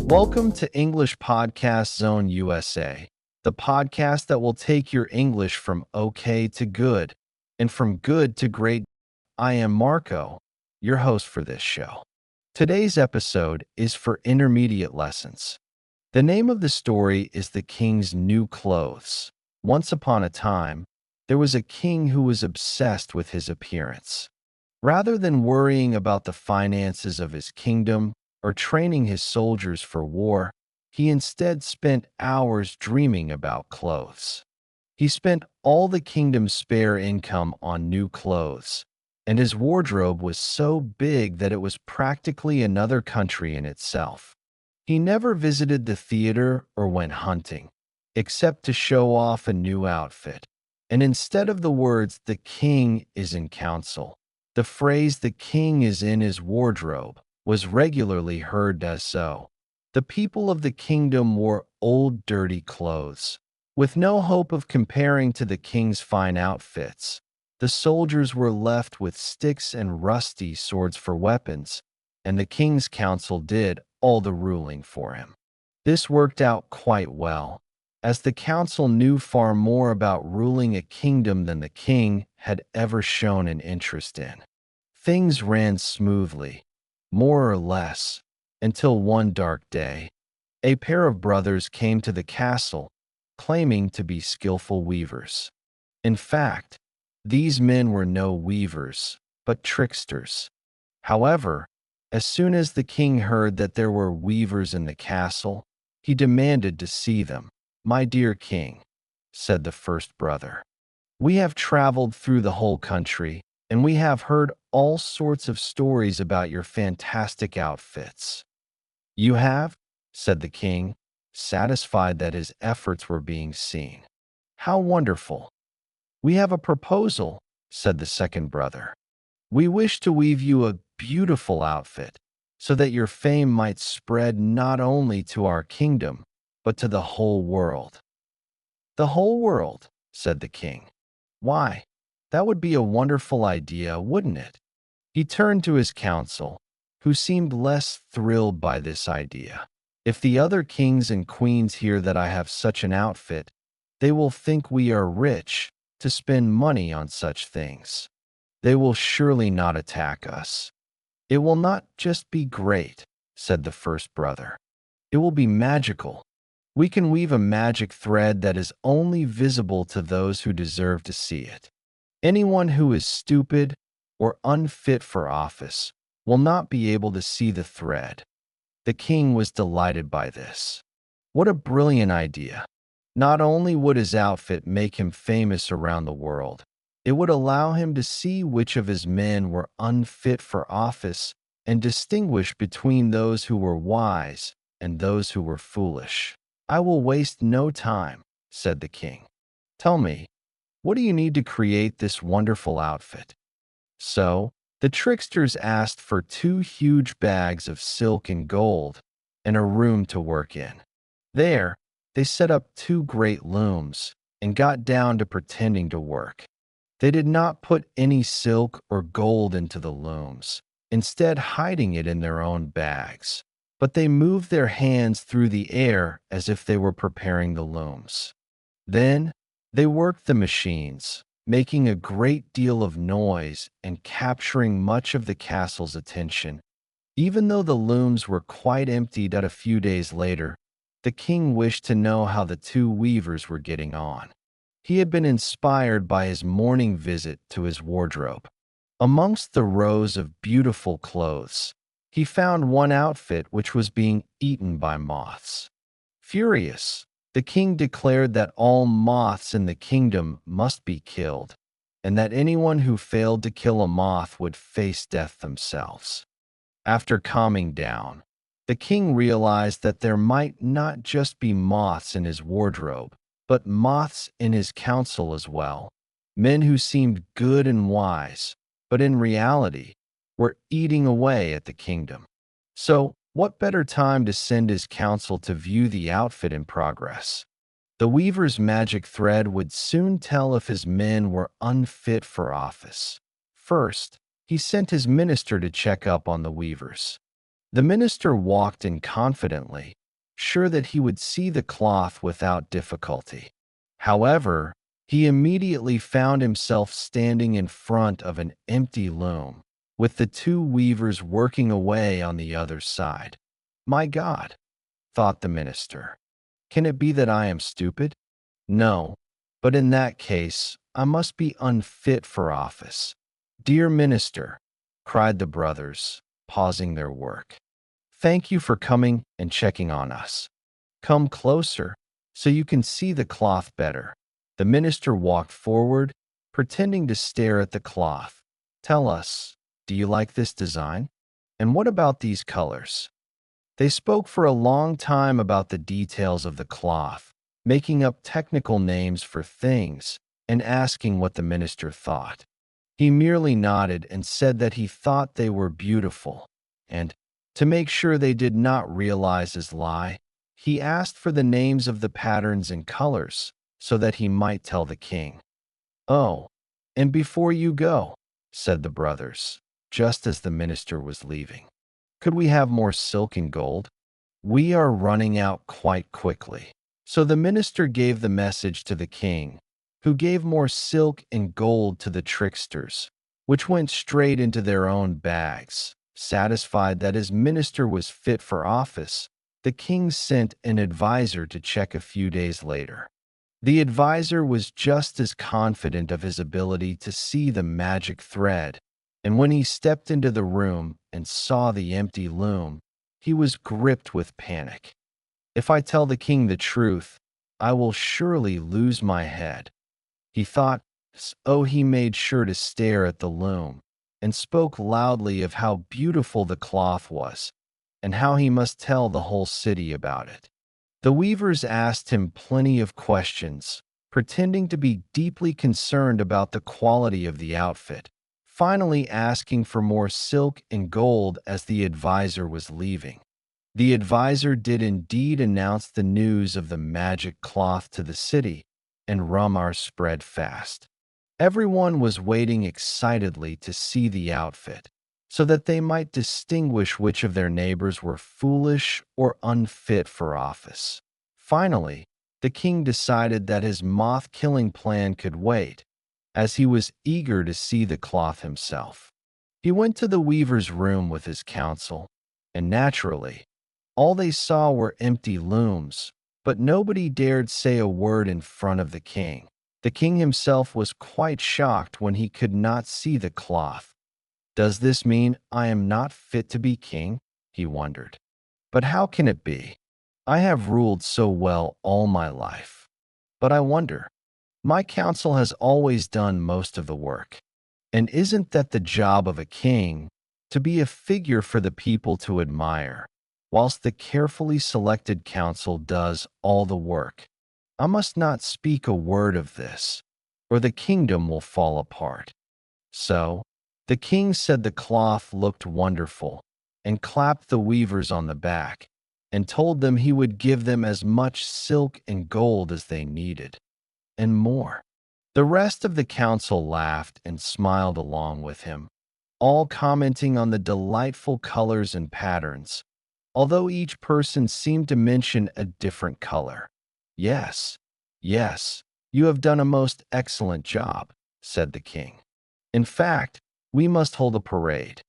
Welcome to English Podcast Zone USA, the podcast that will take your English from okay to good and from good to great. I am Marco, your host for this show. Today's episode is for intermediate lessons. The name of the story is The King's New Clothes. Once upon a time, there was a king who was obsessed with his appearance. Rather than worrying about the finances of his kingdom or training his soldiers for war, he instead spent hours dreaming about clothes. He spent all the kingdom's spare income on new clothes, and his wardrobe was so big that it was practically another country in itself. He never visited the theater or went hunting, except to show off a new outfit. And instead of the words, "the king is in council," the phrase, "the king is in his wardrobe," was regularly heard as so. The people of the kingdom wore old, dirty clothes. With no hope of comparing to the king's fine outfits, the soldiers were left with sticks and rusty swords for weapons, and the king's council did all the ruling for him. This worked out quite well, as the council knew far more about ruling a kingdom than the king had ever shown an interest in. Things ran smoothly, more or less, until one dark day, a pair of brothers came to the castle, claiming to be skillful weavers. In fact, these men were no weavers, but tricksters. However, as soon as the king heard that there were weavers in the castle, he demanded to see them. "My dear king," said the first brother, "we have traveled through the whole country, and we have heard all sorts of stories about your fantastic outfits." "You have?" said the king, satisfied that his efforts were being seen. "How wonderful!" "We have a proposal," said the second brother. "We wish to weave you a beautiful outfit, so that your fame might spread not only to our kingdom, but to the whole world." "The whole world?" said the king. "Why, that would be a wonderful idea, wouldn't it?" He turned to his council, who seemed less thrilled by this idea. "If the other kings and queens hear that I have such an outfit, they will think we are rich to spend money on such things. They will surely not attack us." "It will not just be great," said the first brother. "It will be magical. We can weave a magic thread that is only visible to those who deserve to see it. Anyone who is stupid or unfit for office will not be able to see the thread." The king was delighted by this. What a brilliant idea! Not only would his outfit make him famous around the world, it would allow him to see which of his men were unfit for office and distinguish between those who were wise and those who were foolish. "I will waste no time," said the king. "Tell me, what do you need to create this wonderful outfit?" So, the tricksters asked for 2 huge bags of silk and gold and a room to work in. There, they set up 2 great looms and got down to pretending to work. They did not put any silk or gold into the looms, instead hiding it in their own bags. But they moved their hands through the air as if they were preparing the looms. Then, they worked the machines, making a great deal of noise and capturing much of the castle's attention. Even though the looms were quite emptied a few days later, the king wished to know how the 2 weavers were getting on. He had been inspired by his morning visit to his wardrobe. Amongst the rows of beautiful clothes, he found one outfit which was being eaten by moths. Furious, the king declared that all moths in the kingdom must be killed, and that anyone who failed to kill a moth would face death themselves. After calming down, the king realized that there might not just be moths in his wardrobe, but moths in his council as well, men who seemed good and wise, but in reality were eating away at the kingdom. So, what better time to send his council to view the outfit in progress? The weaver's magic thread would soon tell if his men were unfit for office. First, he sent his minister to check up on the weavers. The minister walked in confidently, sure that he would see the cloth without difficulty. However, he immediately found himself standing in front of an empty loom, with the two weavers working away on the other side. My God, thought the minister, can it be that I am stupid? No, but in that case, I must be unfit for office. Dear minister, cried the brothers, pausing their work, thank you for coming and checking on us. Come closer, so you can see the cloth better. The minister walked forward, pretending to stare at the cloth. Tell us, do you like this design? And what about these colors? They spoke for a long time about the details of the cloth, making up technical names for things and asking what the minister thought. He merely nodded and said that he thought they were beautiful, and, to make sure they did not realize his lie, he asked for the names of the patterns and colors so that he might tell the king. Oh, and before you go, said the brothers, just as the minister was leaving, could we have more silk and gold? We are running out quite quickly. So the minister gave the message to the king, who gave more silk and gold to the tricksters, which went straight into their own bags. Satisfied that his minister was fit for office, the king sent an advisor to check a few days later. The advisor was just as confident of his ability to see the magic thread, and when he stepped into the room and saw the empty loom, he was gripped with panic. If I tell the king the truth, I will surely lose my head, he thought. So he made sure to stare at the loom and spoke loudly of how beautiful the cloth was and how he must tell the whole city about it. The weavers asked him plenty of questions, pretending to be deeply concerned about the quality of the outfit, finally asking for more silk and gold as the advisor was leaving. The advisor did indeed announce the news of the magic cloth to the city, and rumors spread fast. Everyone was waiting excitedly to see the outfit, so that they might distinguish which of their neighbors were foolish or unfit for office. Finally, the king decided that his moth-killing plan could wait, as he was eager to see the cloth himself. He went to the weaver's room with his council, and naturally, all they saw were empty looms, but nobody dared say a word in front of the king. The king himself was quite shocked when he could not see the cloth. Does this mean I am not fit to be king? He wondered. But how can it be? I have ruled so well all my life. But I wonder, my council has always done most of the work. And isn't that the job of a king, to be a figure for the people to admire, whilst the carefully selected council does all the work? I must not speak a word of this, or the kingdom will fall apart. So, the king said the cloth looked wonderful, and clapped the weavers on the back, and told them he would give them as much silk and gold as they needed, and more. The rest of the council laughed and smiled along with him, all commenting on the delightful colors and patterns, although each person seemed to mention a different color. Yes, yes, you have done a most excellent job, said the king. In fact, we must hold a parade.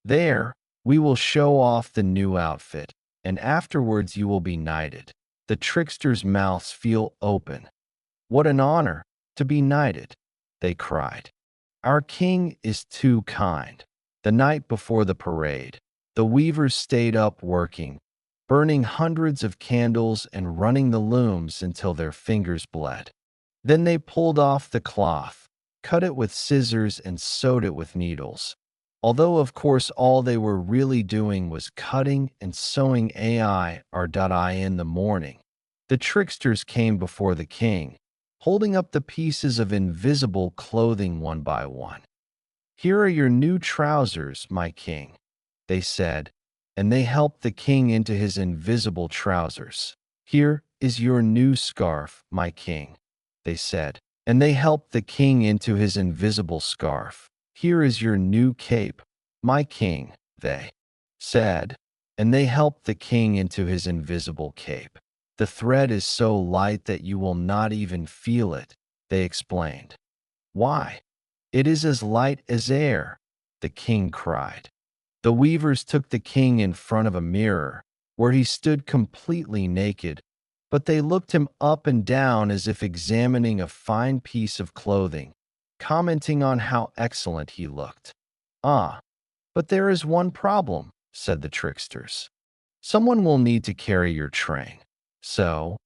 There, we will show off the new outfit, and afterwards you will be knighted. The tricksters' mouths feel open. What an honor to be knighted, they cried. Our king is too kind. The night before the parade, the weavers stayed up working, burning hundreds of candles and running the looms until their fingers bled. Then they pulled off the cloth, cut it with scissors and sewed it with needles. Although, of course, all they were really doing was cutting and sewing AI in the morning, the tricksters came before the king, holding up the pieces of invisible clothing one by one. Here are your new trousers, my king, they said, and they helped the king into his invisible trousers. Here is your new scarf, my king, they said, and they helped the king into his invisible scarf. Here is your new cape, my king, they said, and they helped the king into his invisible cape. The thread is so light that you will not even feel it, they explained. Why? It is as light as air, the king cried. The weavers took the king in front of a mirror, where he stood completely naked, but they looked him up and down as if examining a fine piece of clothing, commenting on how excellent he looked. Ah, but there is one problem, said the tricksters. Someone will need to carry your train. So,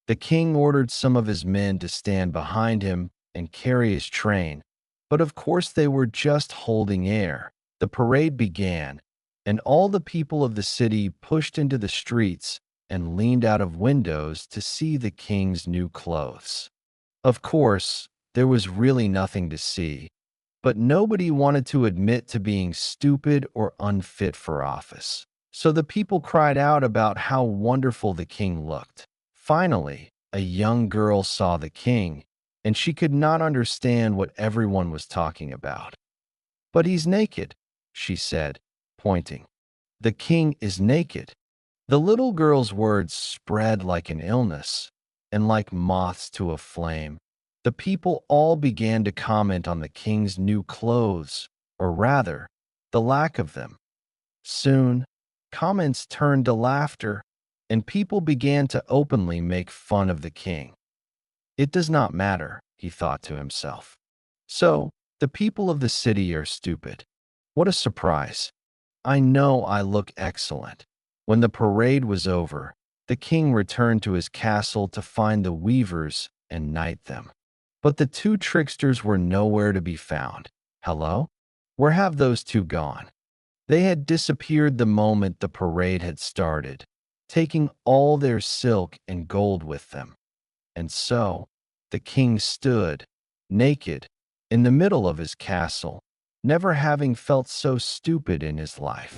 the king ordered some of his men to stand behind him and carry his train, but of course they were just holding air. The parade began, and all the people of the city pushed into the streets and leaned out of windows to see the king's new clothes. Of course, there was really nothing to see, but nobody wanted to admit to being stupid or unfit for office. So the people cried out about how wonderful the king looked. Finally, a young girl saw the king, and she could not understand what everyone was talking about. "But he's naked," she said, pointing. "The king is naked." The little girl's words spread like an illness, and like moths to a flame, the people all began to comment on the king's new clothes, or rather, the lack of them. Soon, comments turned to laughter, and people began to openly make fun of the king. It does not matter, he thought to himself. So, the people of the city are stupid. What a surprise. I know I look excellent. When the parade was over, the king returned to his castle to find the weavers and knight them. But the two tricksters were nowhere to be found. Hello? Where have those two gone? They had disappeared the moment the parade had started, taking all their silk and gold with them. And so, the king stood, naked, in the middle of his castle, never having felt so stupid in his life.